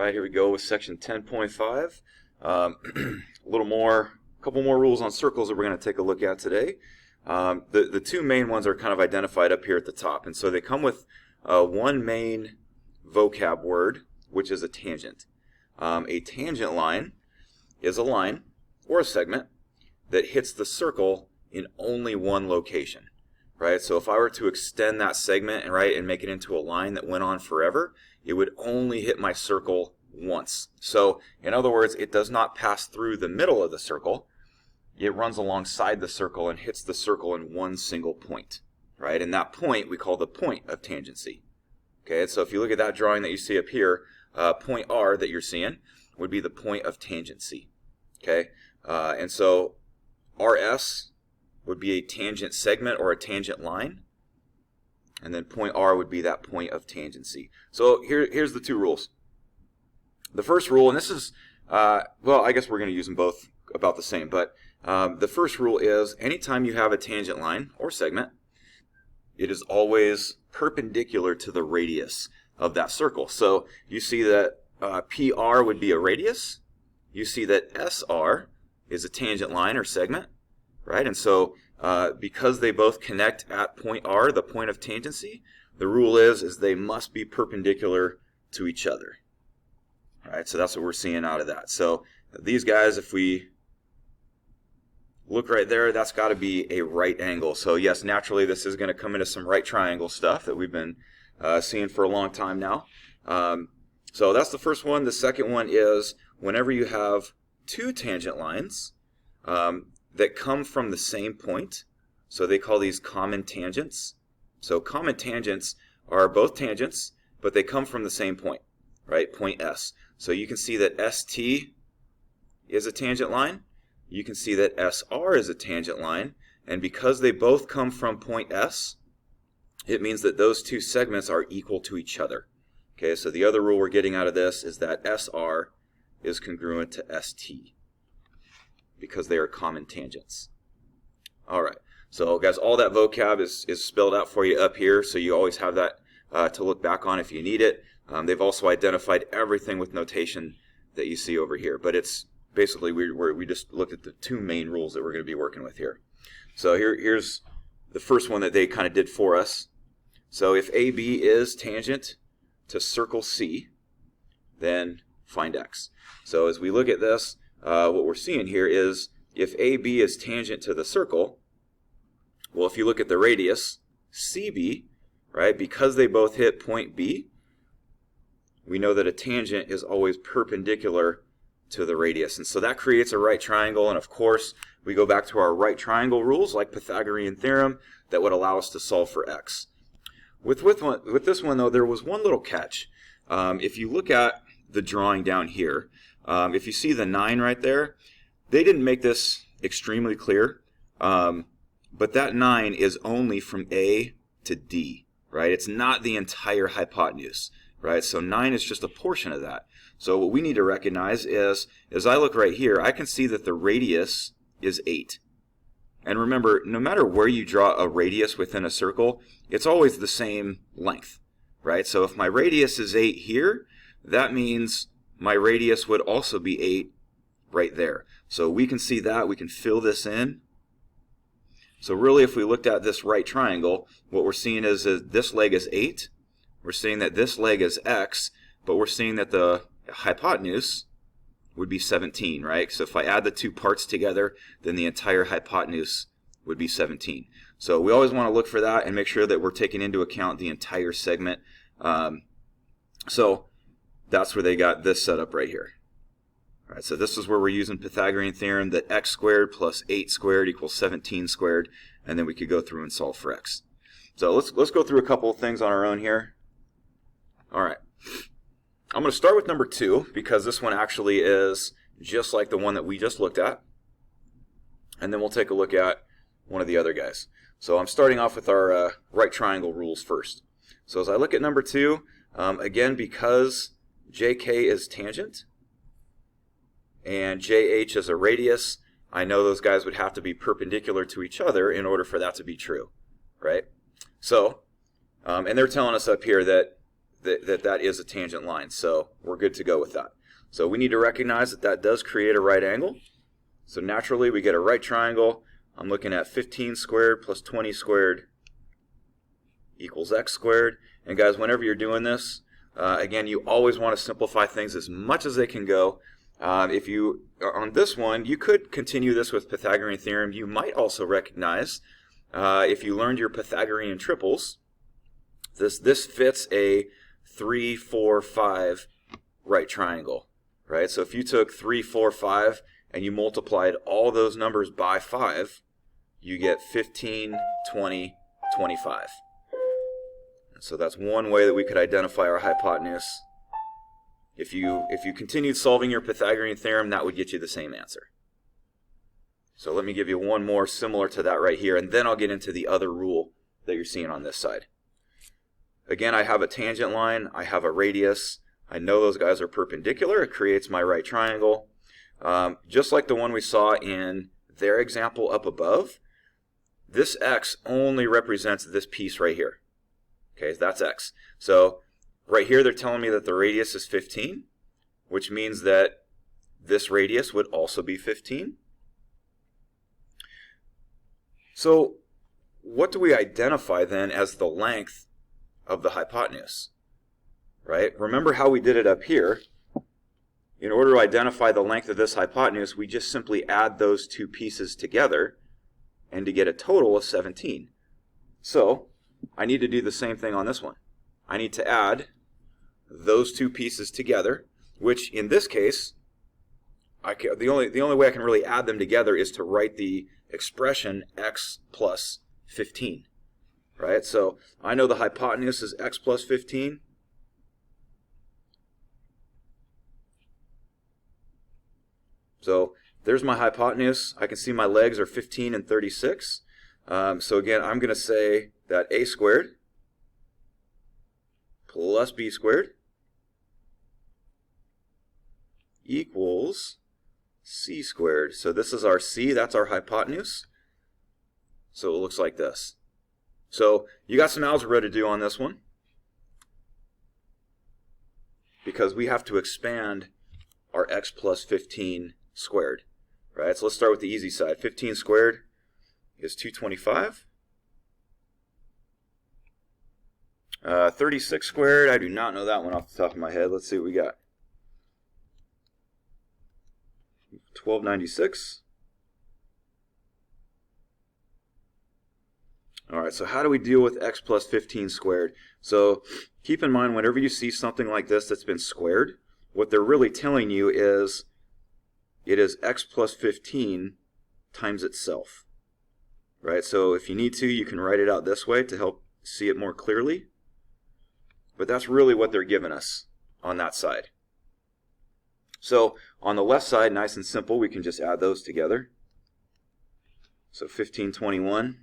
right, here we go with section 10.5. Couple more rules on circles that we're going to take a look at today. The two main ones are kind of identified up here at the top, and so they come with one main vocab word, which is a tangent. A tangent line is a line or a segment that hits the circle in only one location, right? So if I were to extend that segment and make it into a line that went on forever, it would only hit my circle once. So in other words, it does not pass through the middle of the circle. It runs alongside the circle and hits the circle in one single point, right? And that point we call the point of tangency. Okay, so if you look at that drawing that you see up here, point R that you're seeing would be the point of tangency. Okay, and so RS would be a tangent segment or a tangent line, and then point R would be that point of tangency. So here's the two rules. The first rule, and this is, well, I guess we're going to use them both about the same, but the first rule is anytime you have a tangent line or segment, it is always perpendicular to the radius of that circle. So you see that PR would be a radius. You see that SR is a tangent line or segment, right? And so because they both connect at point R, the point of tangency, the rule is they must be perpendicular to each other. All right, so that's what we're seeing out of that. So these guys, if we look right there, that's got to be a right angle. So yes, naturally this is going to come into some right triangle stuff that we've been seeing for a long time now. So that's the first one. The second one is whenever you have two tangent lines that come from the same point, so they call these common tangents. So common tangents are both tangents, but they come from the same point, right? Point S. So you can see that ST is a tangent line. You can see that SR is a tangent line, and because they both come from point S, it means that those two segments are equal to each other. Okay, so the other rule we're getting out of this is that SR is congruent to ST because they are common tangents. All right, so guys, all that vocab is spelled out for you up here, so you always have that to look back on if you need it. They've also identified everything with notation that you see over here, but it's basically we just looked at the two main rules that we're going to be working with here. So here's the first one that they kind of did for us. So if AB is tangent to circle C, then find X. So as we look at this, what we're seeing here is if AB is tangent to the circle, well, if you look at the radius, CB, right, because they both hit point B, we know that a tangent is always perpendicular to the radius. And so that creates a right triangle, and of course, we go back to our right triangle rules like Pythagorean theorem that would allow us to solve for X. With this one, though, there was one little catch. If you look at the drawing down here, if you see the 9 right there, they didn't make this extremely clear, but that 9 is only from A to D, right? It's not the entire hypotenuse, right? So 9 is just a portion of that. So what we need to recognize is, as I look right here, I can see that the radius is 8. And remember, no matter where you draw a radius within a circle, it's always the same length, right? So if my radius is 8 here, that means my radius would also be 8 right there. So we can see that, we can fill this in. So really, if we looked at this right triangle, what we're seeing is that this leg is 8, we're seeing that this leg is X, but we're seeing that the hypotenuse would be 17, right? So if I add the two parts together, then the entire hypotenuse would be 17. So we always want to look for that and make sure that we're taking into account the entire segment. So that's where they got this set up right here. All right, so this is where we're using Pythagorean theorem that x squared plus 8 squared equals 17 squared, and then we could go through and solve for x. So let's go through a couple of things on our own here. All right. I'm going to start with number 2 because this one actually is just like the one that we just looked at. And then we'll take a look at one of the other guys. So I'm starting off with our right triangle rules first. So as I look at number 2, again, because JK is tangent and JH is a radius, I know those guys would have to be perpendicular to each other in order for that to be true, right? So, and they're telling us up here that that is a tangent line. So we're good to go with that. So we need to recognize that that does create a right angle. So naturally we get a right triangle. I'm looking at 15 squared plus 20 squared equals x squared. And guys, whenever you're doing this, again, you always want to simplify things as much as they can go. If you are on this one, you could continue this with Pythagorean theorem. You might also recognize, if you learned your Pythagorean triples, this fits a 3, 4, 5 right triangle, right? So if you took 3, 4, 5 and you multiplied all those numbers by 5, you get 15, 20, 25. So that's one way that we could identify our hypotenuse. If you continued solving your Pythagorean theorem, that would get you the same answer. So let me give you one more similar to that right here, and then I'll get into the other rule that you're seeing on this side. Again, I have a tangent line, I have a radius. I know those guys are perpendicular. It creates my right triangle. Just like the one we saw in their example up above, this x only represents this piece right here. Okay, that's x. So right here they're telling me that the radius is 15, which means that this radius would also be 15. So what do we identify then as the length of the hypotenuse? Right? Remember how we did it up here. In order to identify the length of this hypotenuse, we just simply add those two pieces together and to get a total of 17. So I need to do the same thing on this one. I need to add those two pieces together, which in this case, the only way I can really add them together is to write the expression x plus 15. Right? So I know the hypotenuse is x plus 15. So there's my hypotenuse. I can see my legs are 15 and 36. So again, I'm going to say that a squared plus b squared equals c squared. So this is our c, that's our hypotenuse. So it looks like this. So you got some algebra to do on this one, because we have to expand our x plus 15 squared. Right? So let's start with the easy side. 15 squared is 225. 36 squared, I do not know that one off the top of my head. Let's see what we got. 1296. Alright, so how do we deal with x plus 15 squared? So keep in mind, whenever you see something like this that's been squared, what they're really telling you is it is x plus 15 times itself. Right? So if you need to, you can write it out this way to help see it more clearly. But that's really what they're giving us on that side. So on the left side, nice and simple, we can just add those together. So 1521.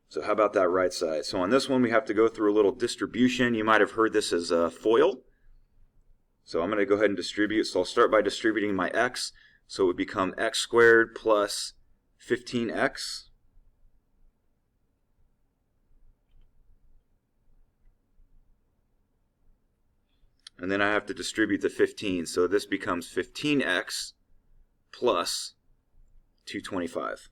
So how about that right side? So on this one, we have to go through a little distribution. You might have heard this as a FOIL. So I'm going to go ahead and distribute. So I'll start by distributing my x. So it would become x squared plus 15x. And then I have to distribute the 15. So this becomes 15x plus 225.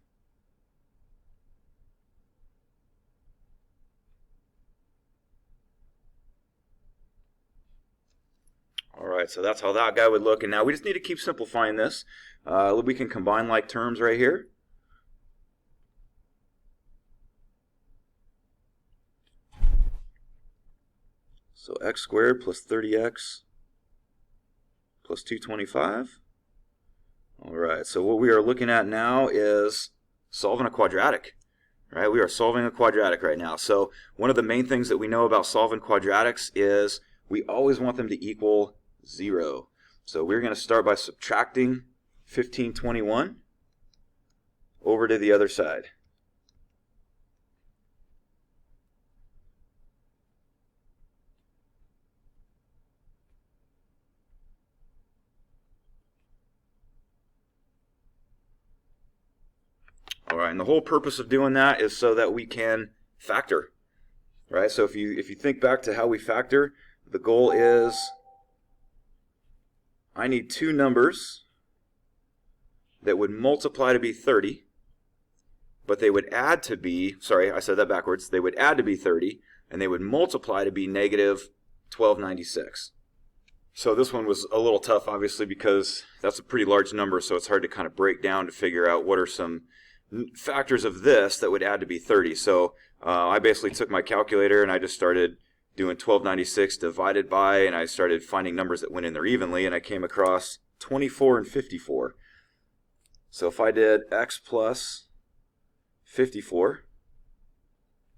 Alright, so that's how that guy would look. And now we just need to keep simplifying this. We can combine like terms right here. So x squared plus 30x plus 225. Alright, so what we are looking at now is solving a quadratic. Right? We are solving a quadratic right now. So one of the main things that we know about solving quadratics is we always want them to equal 0. So we're going to start by subtracting 1521 over to the other side. Alright, and the whole purpose of doing that is so that we can factor, right? So if you think back to how we factor, the goal is I need two numbers that would multiply to be 30, but they would add to be, sorry, I said that backwards, they would add to be 30, and they would multiply to be negative 1296. So this one was a little tough, obviously, because that's a pretty large number, so it's hard to kind of break down to figure out what are some factors of this that would add to be 30. So I basically took my calculator and I just started doing 1296 divided by, and I started finding numbers that went in there evenly, and I came across 24 and 54. So if I did x plus 54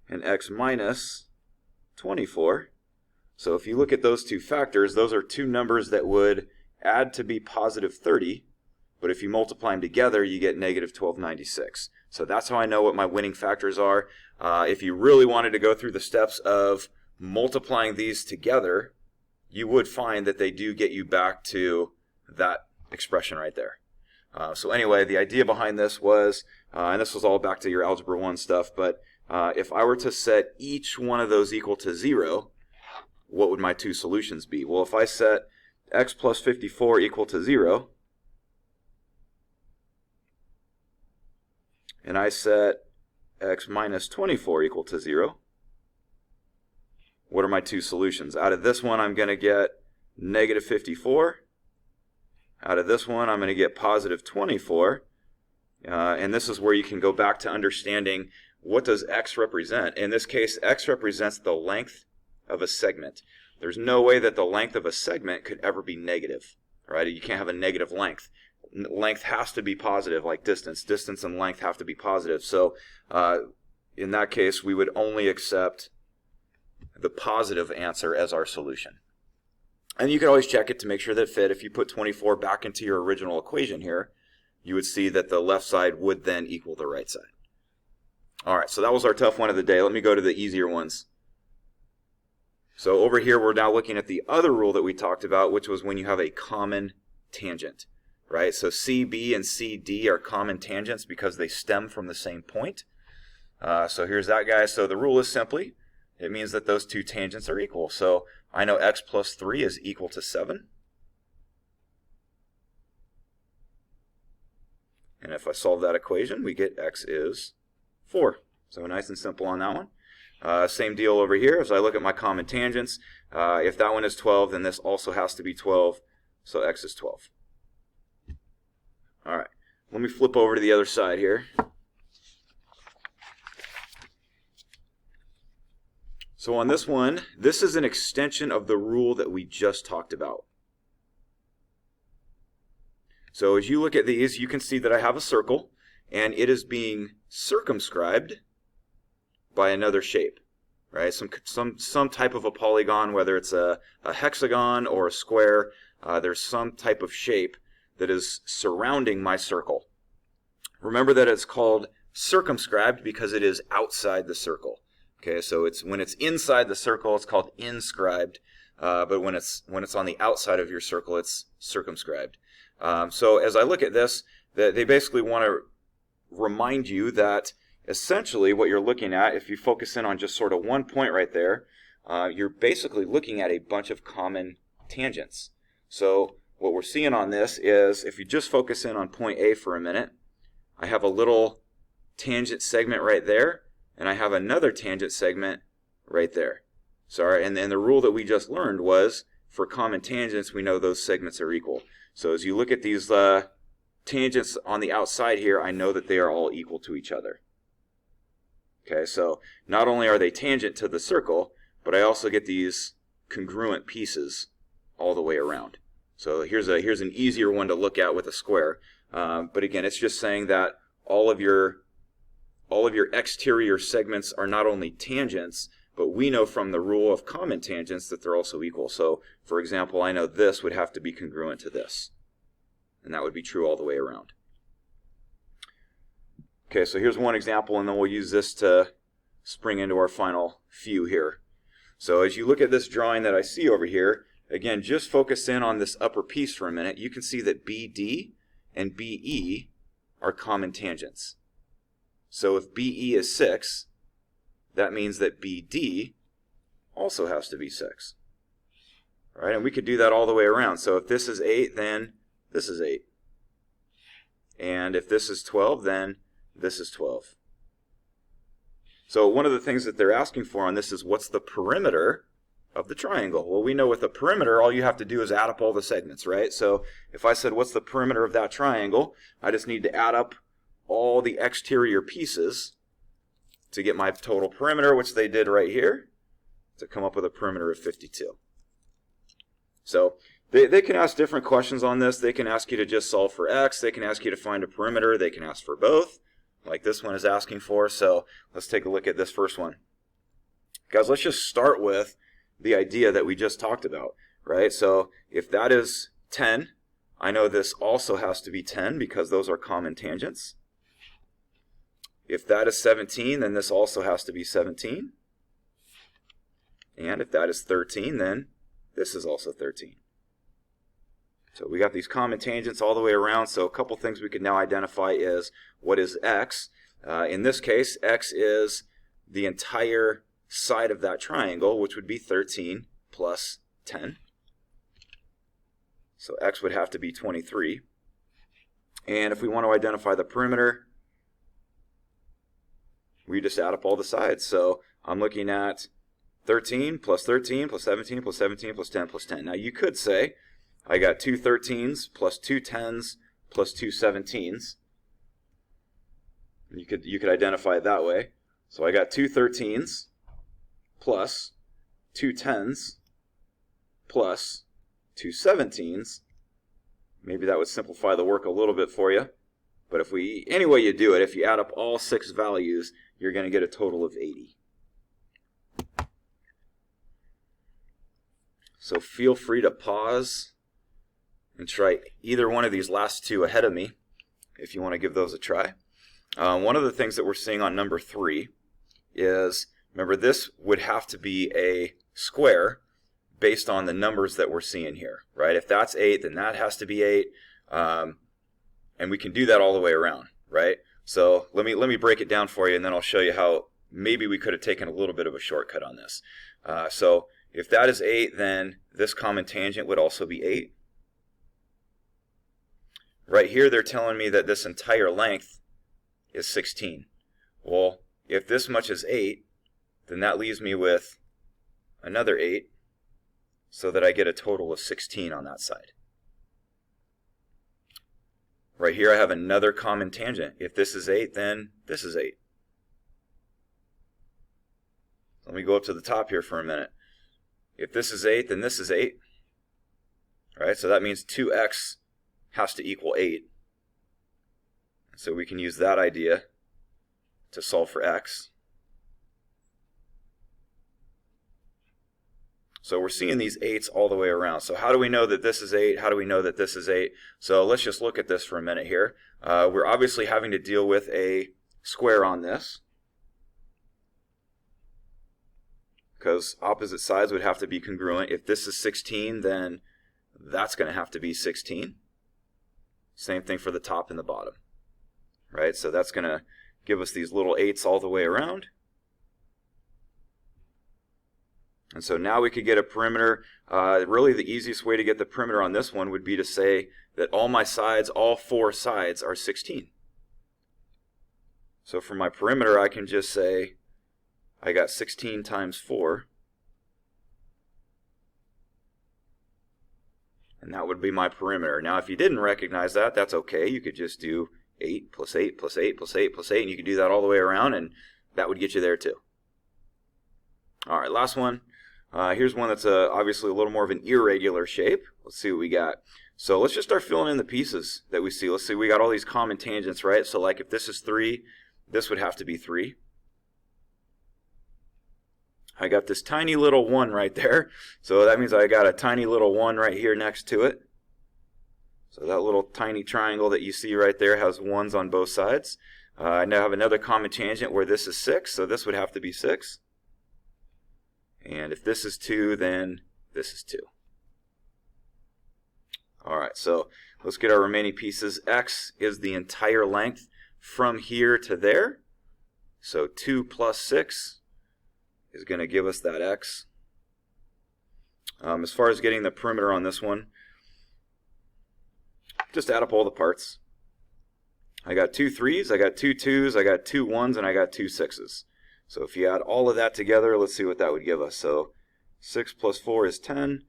and x minus 24, so if you look at those two factors, those are two numbers that would add to be positive 30, but if you multiply them together, you get negative 1296. So that's how I know what my winning factors are. If you really wanted to go through the steps of multiplying these together, you would find that they do get you back to that expression right there. So anyway, the idea behind this was, and this was all back to your Algebra 1 stuff, but if I were to set each one of those equal to 0, what would my two solutions be? Well, if I set x plus 54 equal to 0, and I set x minus 24 equal to 0, what are my two solutions? Out of this one, I'm going to get negative 54. Out of this one, I'm going to get positive 24. And this is where you can go back to understanding what does x represent. In this case, x represents the length of a segment. There's no way that the length of a segment could ever be negative, right? You can't have a negative length. Length has to be positive, like distance. Distance and length have to be positive. So in that case, we would only accept the positive answer as our solution. And you can always check it to make sure that it fit. If you put 24 back into your original equation here, you would see that the left side would then equal the right side. All right, so that was our tough one of the day. Let me go to the easier ones. So over here, we're now looking at the other rule that we talked about, which was when you have a common tangent, right? So CB and CD are common tangents because they stem from the same point. So here's that guy. So the rule is simply, it means that those two tangents are equal. So I know x plus 3 is equal to 7. And if I solve that equation, we get x is 4. So nice and simple on that one. Same deal over here. As I look at my common tangents, if that one is 12, then this also has to be 12. So x is 12. All right. Let me flip over to the other side here. So on this one, this is an extension of the rule that we just talked about. So as you look at these, you can see that I have a circle, and it is being circumscribed by another shape, right? Some type of a polygon, whether it's a hexagon or a square, there's some type of shape that is surrounding my circle. Remember that it's called circumscribed because it is outside the circle. Okay, so when it's inside the circle, it's called inscribed, but when it's on the outside of your circle, it's circumscribed. So as I look at this, they basically want to remind you that essentially what you're looking at, if you focus in on just sort of one point right there, you're basically looking at a bunch of common tangents. So what we're seeing on this is, if you just focus in on point A for a minute, I have a little tangent segment right there, and I have another tangent segment right there. Sorry, and then the rule that we just learned was, for common tangents, we know those segments are equal. So as you look at these tangents on the outside here, I know that they are all equal to each other. Okay, so not only are they tangent to the circle, but I also get these congruent pieces all the way around. So here's an easier one to look at with a square. But again, it's just saying that all of your exterior segments are not only tangents, but we know from the rule of common tangents that they're also equal. So, for example, I know this would have to be congruent to this. And that would be true all the way around. Okay, so here's one example, and then we'll use this to spring into our final few here. So as you look at this drawing that I see over here, again, just focus in on this upper piece for a minute. You can see that BD and BE are common tangents. So if BE is 6, that means that BD also has to be 6. Right? And we could do that all the way around. So if this is 8, then this is 8. And if this is 12, then this is 12. So one of the things that they're asking for on this is what's the perimeter of the triangle? Well, we know with a perimeter, all you have to do is add up all the segments, right? So if I said, what's the perimeter of that triangle? I just need to add up all the exterior pieces to get my total perimeter, which they did right here, to come up with a perimeter of 52. So they can ask different questions on this. They can ask you to just solve for x. They can ask you to find a perimeter. They can ask for both, like this one is asking for. So let's take a look at this first one. Guys, let's just start with the idea that we just talked about, right? So if that is 10, I know this also has to be 10 because those are common tangents. If that is 17, then this also has to be 17. And if that is 13, then this is also 13. So we got these common tangents all the way around. So a couple things we can now identify is what is x. In this case, x is the entire side of that triangle, which would be 13 plus 10. So x would have to be 23. And if we want to identify the perimeter, we just add up all the sides. So I'm looking at 13 plus 13 plus 17 plus 17 plus 10 plus 10. Now you could say I got 2 13s plus 2 10s plus 2 17s. You could identify it that way. So I got 2 13s plus 2 10s plus 2 17s. Maybe that would simplify the work a little bit for you. But any way you do it, if you add up all 6 values, you're going to get a total of 80. So feel free to pause and try either one of these last two ahead of me if you want to give those a try. One of the things that we're seeing on number 3 is, remember, this would have to be a square based on the numbers that we're seeing here, right? If that's 8, then that has to be 8. And we can do that all the way around, right? So let me break it down for you, and then I'll show you how maybe we could have taken a little bit of a shortcut on this. So if that is 8, then this common tangent would also be 8. Right here, they're telling me that this entire length is 16. Well, if this much is 8, then that leaves me with another 8, so that I get a total of 16 on that side. Right here I have another common tangent. If this is 8, then this is 8. Let me go up to the top here for a minute. If this is 8, then this is 8. Right? So that means 2x has to equal 8. So we can use that idea to solve for x. So we're seeing these 8s all the way around. So how do we know that this is 8? How do we know that this is 8? So let's just look at this for a minute here. We're obviously having to deal with a square on this, because opposite sides would have to be congruent. If this is 16, then that's going to have to be 16. Same thing for the top and the bottom. Right? So that's going to give us these little 8s all the way around. And so now we could get a perimeter. Really the easiest way to get the perimeter on this one would be to say that all my sides, all 4 sides, are 16. So for my perimeter, I can just say I got 16 times 4. And that would be my perimeter. Now if you didn't recognize that, that's okay. You could just do 8 plus 8 plus 8 plus 8 plus 8, and you could do that all the way around, and that would get you there too. All right, last one. Here's one that's obviously a little more of an irregular shape. Let's see what we got. So let's just start filling in the pieces that we see. Let's see, we got all these common tangents, right? So like if this is 3, this would have to be 3. I got this tiny little 1 right there. So that means I got a tiny little 1 right here next to it. So that little tiny triangle that you see right there has 1s on both sides. I now have another common tangent where this is 6, so this would have to be 6. And if this is 2, then this is 2. All right, so let's get our remaining pieces. X is the entire length from here to there. So 2 plus 6 is going to give us that x. As far as getting the perimeter on this one, just add up all the parts. I got 2 3s, I got 2 2s, I got 2 1s, and I got 2 6s. So if you add all of that together, let's see what that would give us. So 6 plus 4 is 10,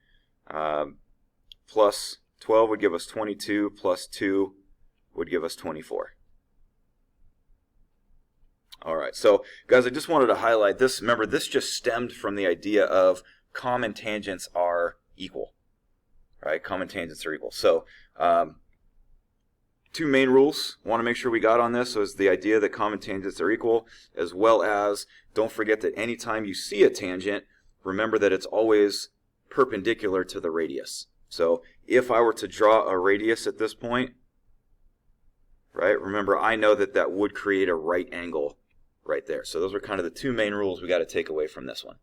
plus 12 would give us 22, plus 2 would give us 24. All right, so guys, I just wanted to highlight this. Remember, this just stemmed from the idea of common tangents are equal. Right? Common tangents are equal. So two main rules I want to make sure we got on this was the idea that common tangents are equal, as well as don't forget that anytime you see a tangent, remember that it's always perpendicular to the radius. So if I were to draw a radius at this point, right, remember I know that that would create a right angle right there. So those are kind of the two main rules we got to take away from this one.